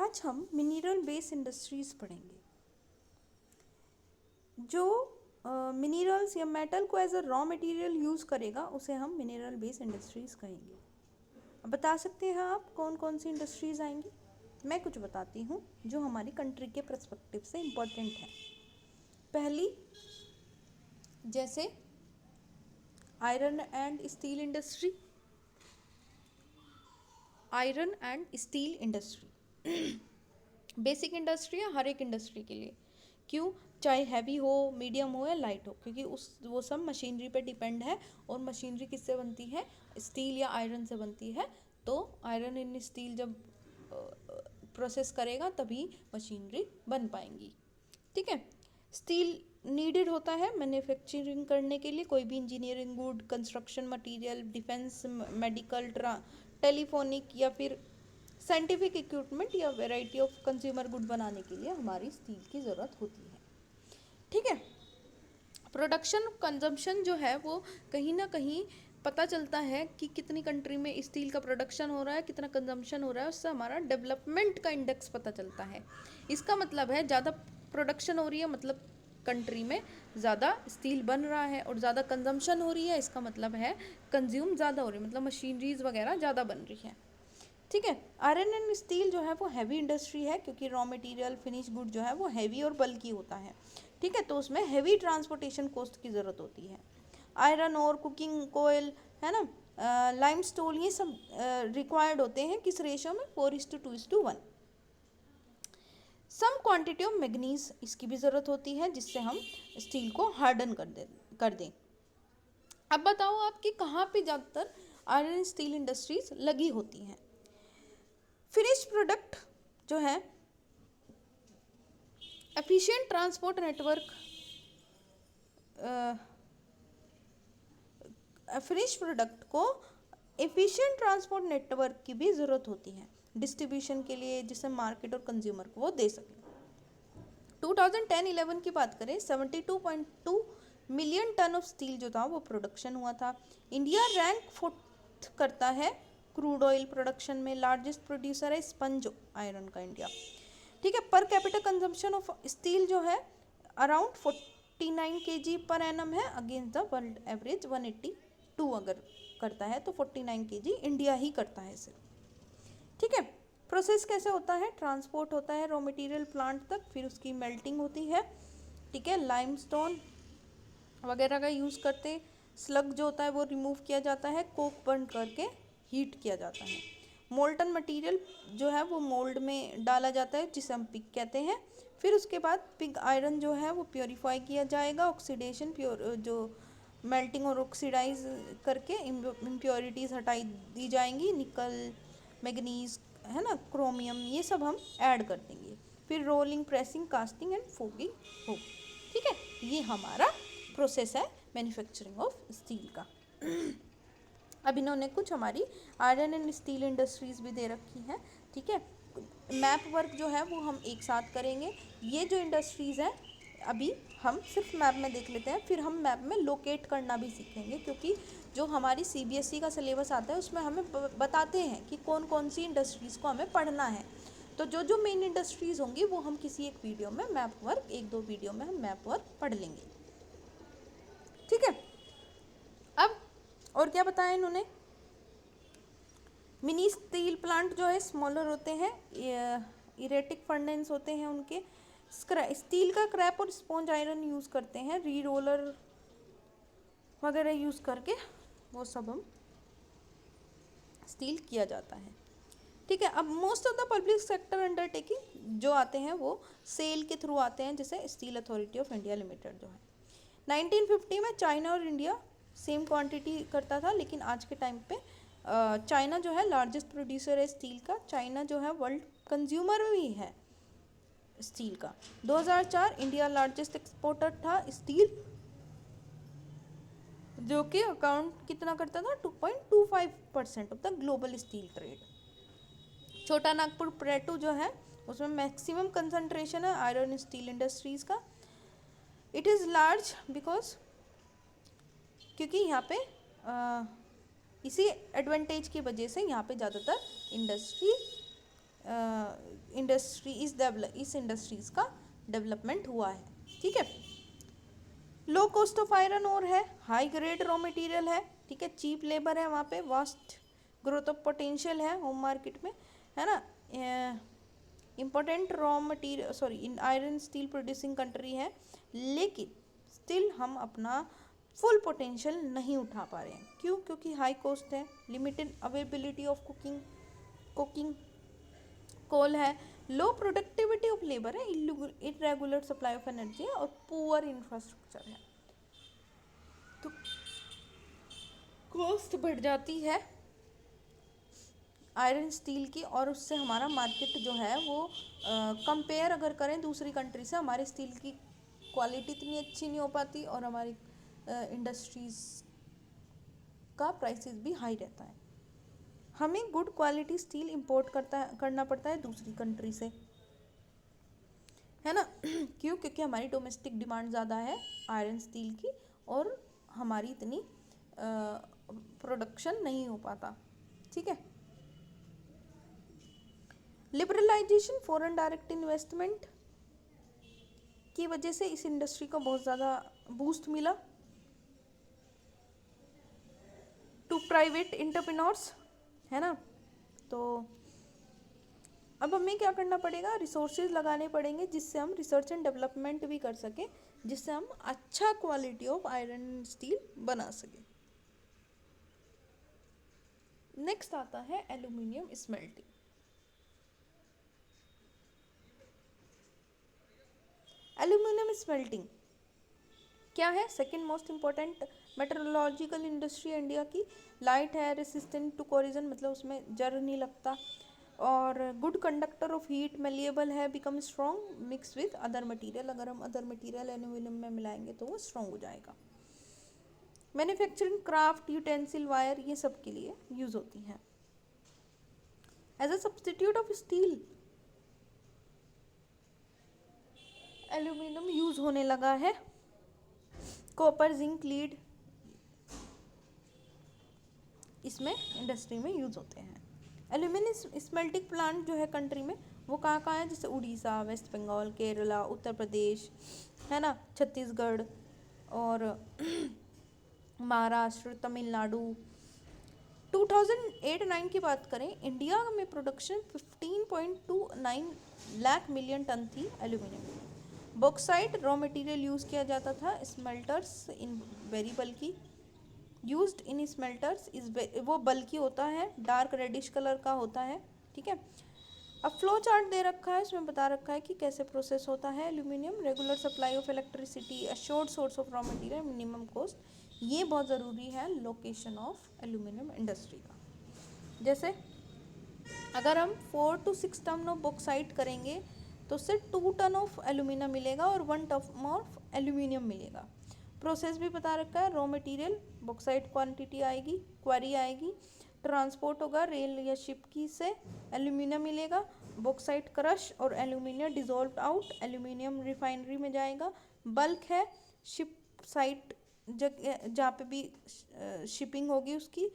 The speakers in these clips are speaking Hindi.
आज हम मिनरल बेस्ड इंडस्ट्रीज पढ़ेंगे। जो मिनरल्स या मेटल को as a raw material use करेगा उसे हम मिनरल बेस्ड इंडस्ट्रीज कहेंगे। अब बता सकते हैं आप कौन कौन सी इंडस्ट्रीज आएंगी? मैं कुछ बताती हूँ जो हमारी कंट्री के पर्सपेक्टिव से इम्पोर्टेंट है। पहली, जैसे iron and steel industry. Iron and steel industry basic industry है हर एक इंडस्ट्री के लिए। क्यों? चाहे हैवी हो, मीडियम हो या लाइट हो, क्योंकि वो सब मशीनरी पे डिपेंड है। और मशीनरी किससे बनती है? स्टील या आयरन से बनती है। तो आयरन इन स्टील जब प्रोसेस करेगा तभी मशीनरी बन पाएंगी। ठीक है। स्टील नीडेड होता है मैन्युफैक्चरिंग करने के लिए, कोई भी engineering good, construction material, defence, medical, telephonic या फिर साइंटिफिक इक्विपमेंट या वैरायटी ऑफ कंज्यूमर गुड बनाने के लिए हमारी स्टील की ज़रूरत होती है। ठीक है। प्रोडक्शन कंजम्पशन जो है वो कहीं ना कहीं पता चलता है कि कितनी कंट्री में स्टील का प्रोडक्शन हो रहा है, कितना कंजम्पशन हो रहा है, उससे हमारा डेवलपमेंट का इंडेक्स पता चलता है। इसका मतलब है ज़्यादा प्रोडक्शन हो रही है मतलब कंट्री में ज़्यादा स्टील बन रहा है, और ज़्यादा कंजम्पशन हो रही है इसका मतलब है कंज्यूम ज़्यादा हो रही है, मतलब मशीनरीज वगैरह ज़्यादा बन रही है। ठीक है। आयरन एंड स्टील जो है वो हैवी इंडस्ट्री है, क्योंकि रॉ मटेरियल फिनिश गुड जो है वो हैवी और बल्की होता है। ठीक है। तो उसमें हैवी ट्रांसपोर्टेशन कॉस्ट की ज़रूरत होती है। आयरन और कुकिंग कोयल है ना, लाइमस्टोन, ये सब रिक्वायर्ड होते हैं किस रेशो में? 4:2:1। सम क्वांटिटी ऑफ मैग्नीज इसकी भी ज़रूरत होती है जिससे हम स्टील को हार्डन कर दें। अब बताओ आप कि कहाँ पे ज़्यादातर आयरन स्टील इंडस्ट्रीज लगी होती हैं? फिनिश्ड प्रोडक्ट जो है, efficient transport network, finished product को एफिशिएंट ट्रांसपोर्ट नेटवर्क की भी ज़रूरत होती है डिस्ट्रीब्यूशन के लिए, जिससे मार्केट और कंज्यूमर को वो दे सके। 2010-11 की बात करें, 72.2 मिलियन टन ऑफ स्टील जो था वो प्रोडक्शन हुआ था। इंडिया रैंक 4th करता है क्रूड ऑयल प्रोडक्शन में। लार्जेस्ट प्रोड्यूसर है स्पंज आयरन का इंडिया। ठीक है। पर कैपिटल कंजम्पशन ऑफ स्टील जो है अराउंड 49 kg पर एनम है, अगेंस्ट द वर्ल्ड एवरेज 182 अगर करता है तो 49 kg इंडिया ही करता है सिर्फ। ठीक है। प्रोसेस कैसे होता है? ट्रांसपोर्ट होता है रॉ मटेरियल प्लांट तक, फिर उसकी मेल्टिंग होती है। ठीक है। लाइमस्टोन वगैरह का यूज़ करते, स्लग जो होता है वो रिमूव किया जाता है, कोक बर्न करके हीट किया जाता है। मोल्टन मटेरियल जो है वो मोल्ड में डाला जाता है जिसे हम पिग कहते हैं। फिर उसके बाद पिग आयरन जो है वो प्योरीफाई किया जाएगा, ऑक्सीडेशन जो मेल्टिंग और ऑक्सीडाइज करके इम्प्योरिटीज़ हटाई दी जाएंगी। निकल, मैग्नीज है ना, क्रोमियम, ये सब हम ऐड कर देंगे। फिर rolling, pressing, casting and fogging हो। ठीक है। ये हमारा प्रोसेस है मैन्युफैक्चरिंग ऑफ स्टील का। अब इन्होंने कुछ हमारी आयरन एंड स्टील इंडस्ट्रीज भी दे रखी हैं। ठीक है। मैप वर्क जो है वो हम एक साथ करेंगे। ये जो इंडस्ट्रीज़ हैं अभी हम सिर्फ मैप में देख लेते हैं, फिर हम मैप में लोकेट करना भी सीखेंगे, क्योंकि जो हमारी CBSE का सिलेबस आता है उसमें हमें बताते हैं कि कौन कौन सी इंडस्ट्रीज़ को हमें पढ़ना है। तो जो जो मेन इंडस्ट्रीज़ होंगी वो हम किसी एक वीडियो में मैप वर्क, 1-2 वीडियो में हम मैप वर्क पढ़ लेंगे। ठीक है। अब और क्या बताया इन्होंने? मिनी स्टील प्लांट जो है स्मॉलर होते हैं, इरेटिक फर्नेस होते हैं उनके। स्टील का क्रैप और स्पॉन्ज आयरन यूज़ करते हैं, री रोलर वगैरह यूज़ करके वो सब हम स्टील किया जाता है। ठीक है। अब most of the public sector undertaking जो आते हैं वो सेल के थ्रू आते हैं, जैसे steel authority of India limited जो है। 1950 में चाइना और इंडिया सेम क्वांटिटी करता था, लेकिन आज के टाइम पे चाइना जो है लार्जेस्ट प्रोड्यूसर है स्टील का। चाइना जो है वर्ल्ड कंज्यूमर भी है स्टील का। 2004 इंडिया लार्जेस्ट एक्सपोर्टर था स्टील, जो कि अकाउंट कितना करता था? 2.25% of the global steel trade. छोटा नागपुर प्लेटू जो है उसमें मैक्सिमम कंसंट्रेशन है आयरन स्टील इंडस्ट्रीज का। इट इज़ लार्ज बिकॉज, क्योंकि यहाँ पे इसी एडवांटेज की वजह से यहाँ पे ज़्यादातर इस इंडस्ट्रीज का डेवलपमेंट हुआ है। ठीक है, low cost of iron ore है, हाई ग्रेड रॉ मटेरियल है, ठीक है, चीप लेबर है वहाँ पे, वास्ट ग्रोथ ऑफ पोटेंशियल है होम मार्केट में, है ना, important raw material in iron steel producing country है, लेकिन स्टिल हम अपना फुल पोटेंशियल नहीं उठा पा रहे हैं। क्यों? क्योंकि हाई कॉस्ट है, limited availability of cooking coal है, लो प्रोडक्टिविटी ऑफ लेबर है, इरेगुलर सप्लाई ऑफ एनर्जी है और पुअर इंफ्रास्ट्रक्चर है। तो कॉस्ट बढ़ जाती है आयरन स्टील की, और उससे हमारा मार्केट जो है वो कंपेयर अगर करें दूसरी कंट्री से, हमारे स्टील की क्वालिटी इतनी अच्छी नहीं हो पाती और हमारी इंडस्ट्रीज का प्राइसेस भी हाई रहता है। हमें गुड क्वालिटी स्टील इंपोर्ट करना पड़ता है दूसरी कंट्री से, है ना। क्यों? क्योंकि हमारी डोमेस्टिक डिमांड ज़्यादा है आयरन स्टील की और हमारी इतनी प्रोडक्शन नहीं हो पाता। ठीक है, लिबरलाइजेशन, फॉरेन डायरेक्ट इन्वेस्टमेंट की वजह से इस इंडस्ट्री को बहुत ज़्यादा बूस्ट मिला टू प्राइवेट एंटरप्रेन्योर्स, है ना। तो अब हमें क्या करना पड़ेगा? रिसोर्सेज लगाने पड़ेंगे जिससे हम रिसर्च एंड डेवलपमेंट भी कर सकें, जिससे हम अच्छा क्वालिटी ऑफ आयरन स्टील बना सकें। नेक्स्ट आता है एल्यूमिनियम स्मेल्टिंग। एल्यूमिनियम स्मेल्टिंग क्या है? Second most important metrological industry India की। लाइट है, रेसिस्टेंट टू कोरिजन, मतलब उसमें जर नहीं लगता, और good conductor of heat, malleable है, become strong mix with other material. अगर हम अदर मटेरियल एल्यूमिनियम में मिलाएंगे तो वो स्ट्रॉन्ग हो जाएगा। मैन्युफैक्चरिंग, क्राफ्ट, यूटेंसिल, वायर, ये सब के लिए यूज होती हैं। As a substitute of steel aluminium use होने लगा है। कॉपर, जिंक, लीड इसमें इंडस्ट्री में यूज होते हैं। एल्यूमिनियम स्मेल्टिंग प्लांट जो है कंट्री में वो कहाँ कहाँ है? जैसे उड़ीसा, वेस्ट बंगाल, केरला, उत्तर प्रदेश, है ना, छत्तीसगढ़ और महाराष्ट्र, तमिलनाडु। 2008-9 की बात करें, इंडिया में प्रोडक्शन 15.29 लाख मिलियन टन थी एल्यूमिनियम की। बॉक्साइट रॉ मटेरियल यूज़ किया जाता था। स्मेल्टर्स इन वेरी बल्कि यूज्ड इन स्मेल्टर्स इज वो बल्कि होता है, डार्क रेडिश कलर का होता है। ठीक है, अब फ्लो चार्ट दे रखा है, उसमें बता रखा है कि कैसे प्रोसेस होता है aluminium. Regular supply of electricity, assured source of raw material, minimum cost, ये बहुत ज़रूरी है लोकेशन ऑफ एल्यूमिनियम इंडस्ट्री का। जैसे अगर हम 4 to 6 टन ऑफ बॉक्साइट करेंगे तो उससे 2 टन ऑफ एल्यूमिनियम मिलेगा और 1 टन ऑफ एल्यूमिनियम मिलेगा। प्रोसेस भी बता रखा है, रॉ मटेरियल बॉक्साइट क्वांटिटी आएगी, क्वारी आएगी, ट्रांसपोर्ट होगा रेल या शिप की से, एल्यूमिनियम मिलेगा, बॉक्साइट क्रश और aluminium dissolve out, aluminium refinery में जाएगा, बल्क है, शिप साइट जहाँ पे भी शिपिंग होगी उसकी,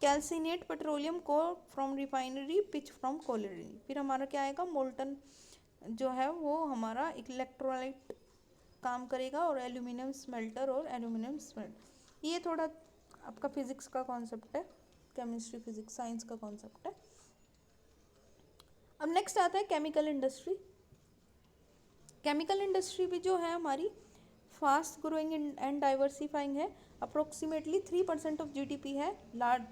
कैल्सिनेट पेट्रोलियम को from refinery, pitch from cholerae. फिर हमारा क्या आएगा? मोल्टन जो है वो हमारा इलेक्ट्रोलाइट काम करेगा और एल्यूमिनियम स्मेल्टर और एल्यूमिनियम स्मेल्ट। ये थोड़ा आपका फिजिक्स का कॉन्सेप्ट है, केमिस्ट्री, फिजिक्स, साइंस का कॉन्सेप्ट है। अब नेक्स्ट आता है केमिकल इंडस्ट्री। केमिकल इंडस्ट्री भी जो है हमारी फास्ट ग्रोइंग एंड डाइवर्सिफाइंग है। अप्रोक्सीमेटली 3% ऑफ जीडीपी है,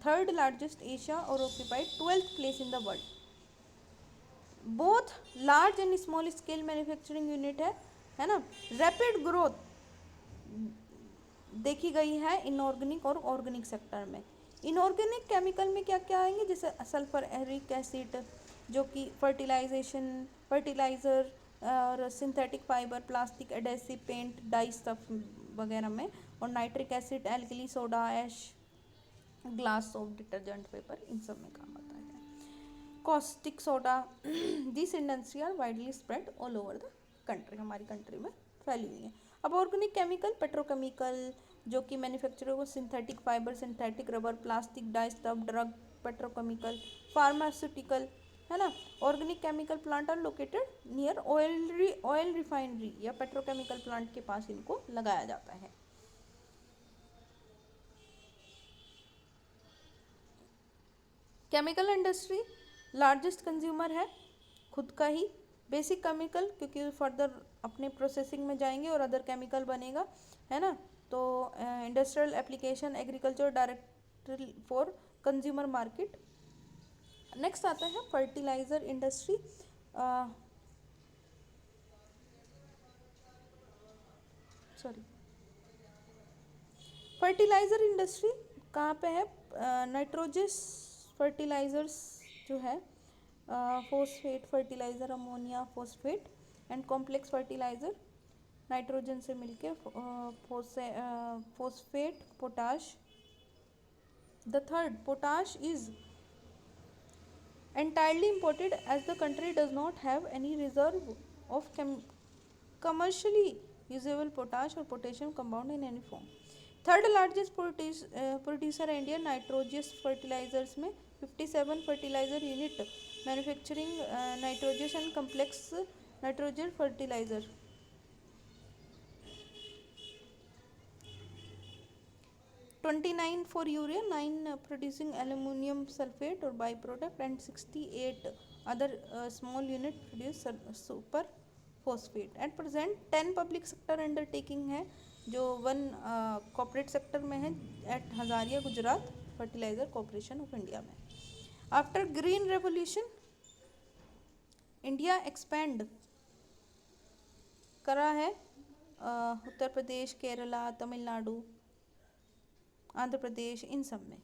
थर्ड लार्जेस्ट एशिया और occupied 12th place in the world. Both large and small scale manufacturing unit है ना। रैपिड ग्रोथ देखी गई है इनऑर्गेनिक और ऑर्गेनिक सेक्टर में। इनऑर्गेनिक केमिकल में क्या क्या आएंगे? जैसे सल्फर एरिक एसिड जो कि फर्टिलाइज़र और synthetic fibre, plastic, adhesive, paint, dye stuff वगैरह में, और nitric acid, alkali, soda ash, glass soap, detergent, paper, इन सब में काम आता है। Caustic soda, this industry are widely spread all over the country, हमारी कंट्री में फैली हुई है। अब ऑर्गेनिक केमिकल, पेट्रोकेमिकल जो कि मैन्युफैक्चरर को synthetic fibre, synthetic rubber, plastic, dye stuff, drug, petrochemical, pharmaceutical, है ना। Organic chemical plant are located near oil refinery या पेट्रोकेमिकल प्लांट के पास इनको लगाया जाता है। केमिकल इंडस्ट्री लार्जेस्ट कंज्यूमर है खुद का ही बेसिक केमिकल, क्योंकि फर्दर अपने प्रोसेसिंग में जाएंगे और अदर केमिकल बनेगा, है ना। तो industrial application, agriculture, direct for consumer market. Next आता है फर्टिलाइजर इंडस्ट्री। फर्टिलाइजर इंडस्ट्री कहाँ पे है? नाइट्रोजस फर्टिलाइजर्स जो है, phosphate fertilizer, ammonia phosphate and complex fertilizer, nitrogen से मिलके phosphate, potash. The third, potash is entirely imported as the country does not have any reserve of commercially usable potash or potassium compound in any form. Third largest producer है इंडिया नाइट्रोजियस फर्टिलाइजर्स में, 57 fertiliser unit manufacturing nitrogenous and complex nitrogen fertiliser. 29 for urea, 9 producing aluminum sulfate or byproduct, and 68 other small unit produce super phosphate. At present 10 public sector undertaking है, जो 1 corporate sector में है at Hazira Gujarat fertiliser corporation of India में। After green revolution India expand करा है उत्तर प्रदेश, केरला, तमिलनाडु, आंध्र प्रदेश, इन सब में।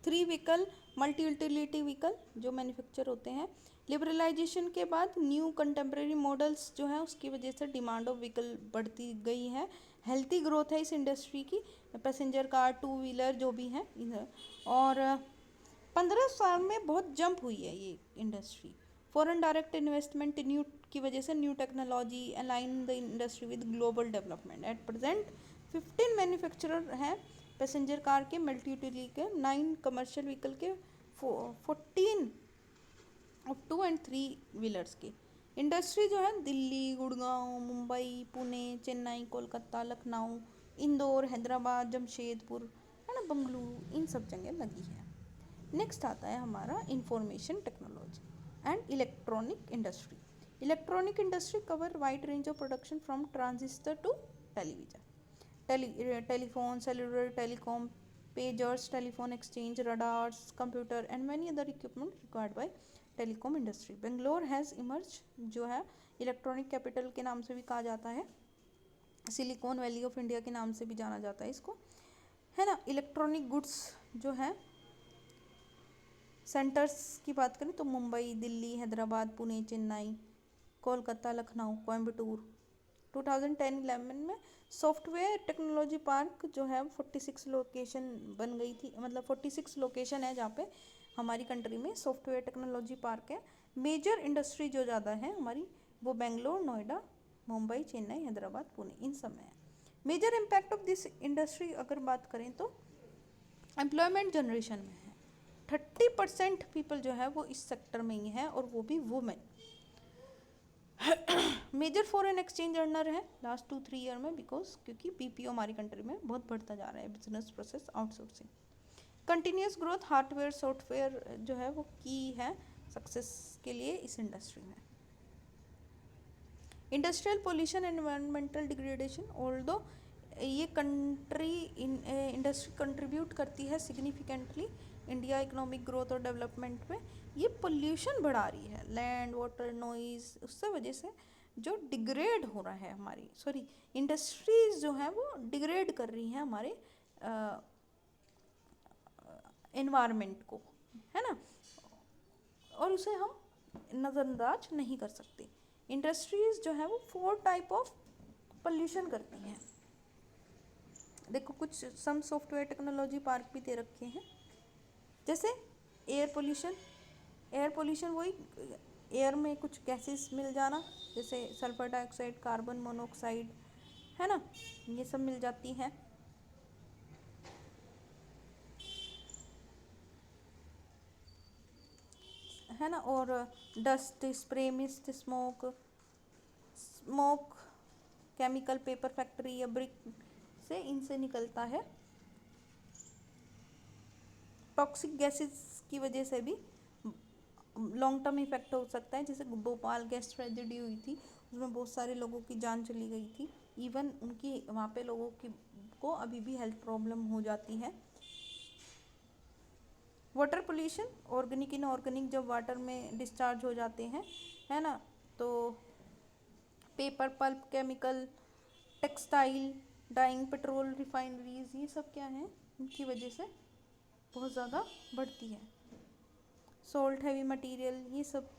Three vehicle multi utility vehicle जो मैन्युफैक्चर होते हैं। लिबरलाइजेशन के बाद न्यू कंटेम्प्रेरी मॉडल्स जो है उसकी वजह से डिमांड ऑफ व्हीकल बढ़ती गई है। हेल्थी ग्रोथ है इस इंडस्ट्री की, पैसेंजर कार, टू व्हीलर जो भी हैं इधर। और 15 साल में बहुत जंप हुई है ये industry. Foreign direct investment new की वजह से new technology align the industry with global development. At present 15 manufacturer हैं पैसेंजर कार के, मल्टी यूटिलिटी के, 9 कमर्शियल व्हीकल के, 14 ऑफ 2 एंड 3 व्हीलर्स के। इंडस्ट्री जो है दिल्ली, गुड़गांव, मुंबई, पुणे, चेन्नई, कोलकाता, लखनऊ, इंदौर, हैदराबाद, जमशेदपुर, है ना, बंगलुरु, इन सब जगह लगी है। नेक्स्ट आता है हमारा information technology and electronic industry. Electronic industry cover wide range of production from transistor to television, telephone, cellular, telecom, pagers, telephone exchange, radars, computer and many other equipment required by telecom industry. Bangalore has emerge जो है इलेक्ट्रॉनिक कैपिटल के नाम से भी कहा जाता है, सिलिकॉन वैली ऑफ इंडिया के नाम से भी जाना जाता है इसको, है ना। इलेक्ट्रॉनिक गुड्स जो है सेंटर्स की बात करें तो मुंबई, दिल्ली, हैदराबाद, पुणे, चेन्नई, कोलकाता, लखनऊ, कोयम्बटूर। 2010-11 में सॉफ्टवेयर टेक्नोलॉजी पार्क जो है 46 लोकेशन बन गई थी, मतलब 46 लोकेशन है जहाँ पे हमारी कंट्री में सॉफ्टवेयर टेक्नोलॉजी पार्क है। मेजर इंडस्ट्री जो ज़्यादा है हमारी वो बेंगलोर, नोएडा, मुंबई, चेन्नई, हैदराबाद, पुणे, इन सब में है। Major impact of this industry अगर बात करें तो एम्प्लॉयमेंट जनरेशन में है। 30% पीपल जो है वो इस सेक्टर में ही है और वो भी women. Major foreign exchange earner है लास्ट 2-3 ईयर में, बिकॉज क्योंकि बीपीओ हमारी कंट्री में बहुत बढ़ता जा रहा है, business process outsourcing. Continuous growth hardware software जो है वो की है सक्सेस के लिए इस इंडस्ट्री में। Industrial pollution, environmental degradation, although ये इंडस्ट्री कंट्रीब्यूट करती है सिग्निफिकेंटली इंडिया इकोनॉमिक ग्रोथ और डेवलपमेंट में, ये पोल्यूशन बढ़ा रही है, लैंड, वाटर, नॉइज़, उससे वजह से जो डिग्रेड हो रहा है हमारी, सॉरी इंडस्ट्रीज जो है वो डिग्रेड कर रही हैं हमारे एनवायरनमेंट को, है ना, और उसे हम नज़रअंदाज नहीं कर सकते। इंडस्ट्रीज जो है वो 4 टाइप ऑफ पोल्यूशन करती हैं। देखो कुछ सम सॉफ्टवेयर टेक्नोलॉजी पार्क भी दे रखे हैं, जैसे एयर पोल्यूशन। एयर पोल्यूशन वही एयर में कुछ गैसेस मिल जाना, जैसे सल्फर डाइऑक्साइड, कार्बन मोनोऑक्साइड, है ना, ये सब मिल जाती हैं। है ना, और dust, spray, mist, smoke chemical, paper factory या ब्रिक से इनसे निकलता है। टॉक्सिक गैसेस की वजह से भी लॉन्ग टर्म इफेक्ट हो सकता है, जैसे भोपाल गैस ट्रेजेडी हुई थी, उसमें बहुत सारे लोगों की जान चली गई थी। इवन उनकी वहाँ पे लोगों की को अभी भी हेल्थ प्रॉब्लम हो जाती है। वाटर पोल्यूशन, ऑर्गेनिक इनऑर्गेनिक जब वाटर में डिस्चार्ज हो जाते हैं, है ना, तो paper, pulp, chemical, textile, dyeing, petrol, refineries, ये सब क्या है, इनकी वजह से बहुत ज़्यादा बढ़ती है। सोल्ट, हैवी मटेरियल, ये सब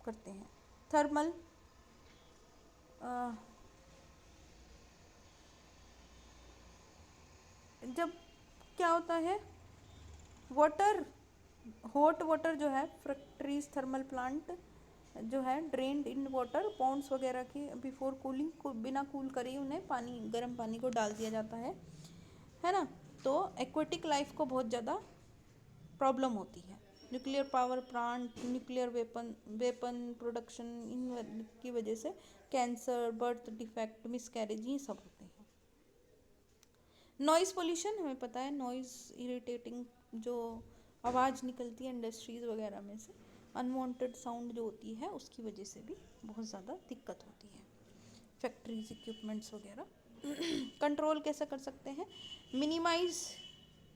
करते हैं। थर्मल, जब क्या होता है, वाटर, हॉट वाटर जो है, फैक्ट्रीज, थर्मल प्लांट जो है, ड्रेन्ड इन वाटर पॉन्ड्स वगैरह की बिफोर कूलिंग को बिना कूल करे ही उन्हें पानी, गर्म पानी को डाल दिया जाता है ना, तो एक्वेटिक लाइफ को बहुत ज़्यादा प्रॉब्लम होती है। Nuclear power plant, nuclear weapon production, इन की वजह से कैंसर, बर्थ डिफेक्ट, मिसकैरेज, ये सब होते हैं। नॉइज़ पोल्यूशन, हमें पता है नॉइज़ इरिटेटिंग जो आवाज़ निकलती है इंडस्ट्रीज़ वगैरह में से, अनवांटेड साउंड जो होती है, उसकी वजह से भी बहुत ज़्यादा दिक्कत होती है, फैक्ट्रीज, इक्विपमेंट्स वगैरह। कंट्रोल कैसे कर सकते हैं, मिनिमाइज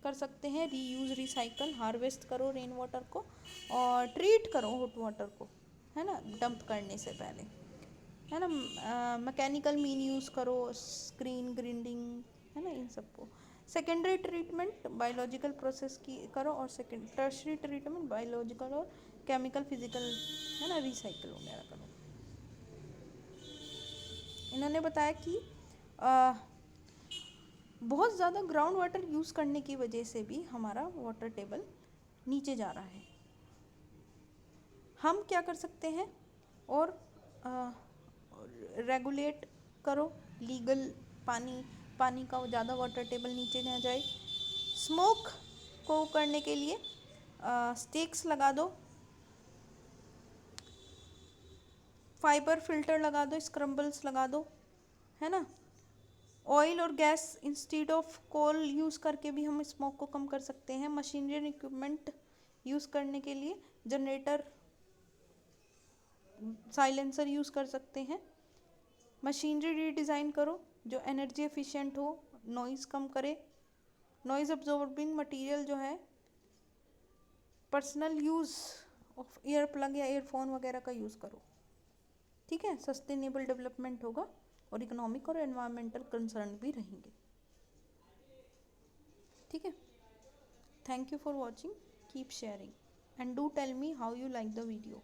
कर सकते हैं, रीयूज़, रिसाइकल, हार्वेस्ट करो रेन वाटर को, और ट्रीट करो हॉट वाटर को, है ना, डंप करने से पहले, है ना, मैकेनिकल मीन यूज़ करो, स्क्रीन ग्राइंडिंग, है ना, इन सबको। सेकेंडरी ट्रीटमेंट बायोलॉजिकल प्रोसेस की करो, और सेकेंड टर्शरी ट्रीटमेंट बायोलॉजिकल और केमिकल, फिजिकल, है ना, रिसाइकल वगैरह करो। इन्होंने बताया कि बहुत ज़्यादा ग्राउंड वाटर यूज़ करने की वजह से भी हमारा वाटर टेबल नीचे जा रहा है। हम क्या कर सकते हैं, और रेगुलेट करो, लीगल पानी का ज़्यादा वाटर टेबल नीचे ना जाए। स्मोक को करने के लिए स्टेक्स लगा दो, फाइबर फिल्टर लगा दो, स्क्रम्बल्स लगा दो, है ना। ऑयल और gas instead of coal use करके भी हम स्मोक को कम कर सकते हैं। मशीनरी एंड इक्विपमेंट यूज़ करने के लिए जनरेटर, साइलेंसर यूज़ कर सकते हैं। मशीनरी रीडिज़ाइन करो जो एनर्जी एफिशिएंट हो, नॉइज़ कम करे। नॉइज़ अब्जॉर्बिंग मटेरियल जो है, personal use of ear plug या ईयरफोन वगैरह का यूज़ करो, ठीक है। सस्टेनेबल डेवलपमेंट होगा और इकोनॉमिक और एनवायरमेंटल कंसर्न भी रहेंगे, ठीक है। Thank you for watching, keep sharing and do tell me how you like the video.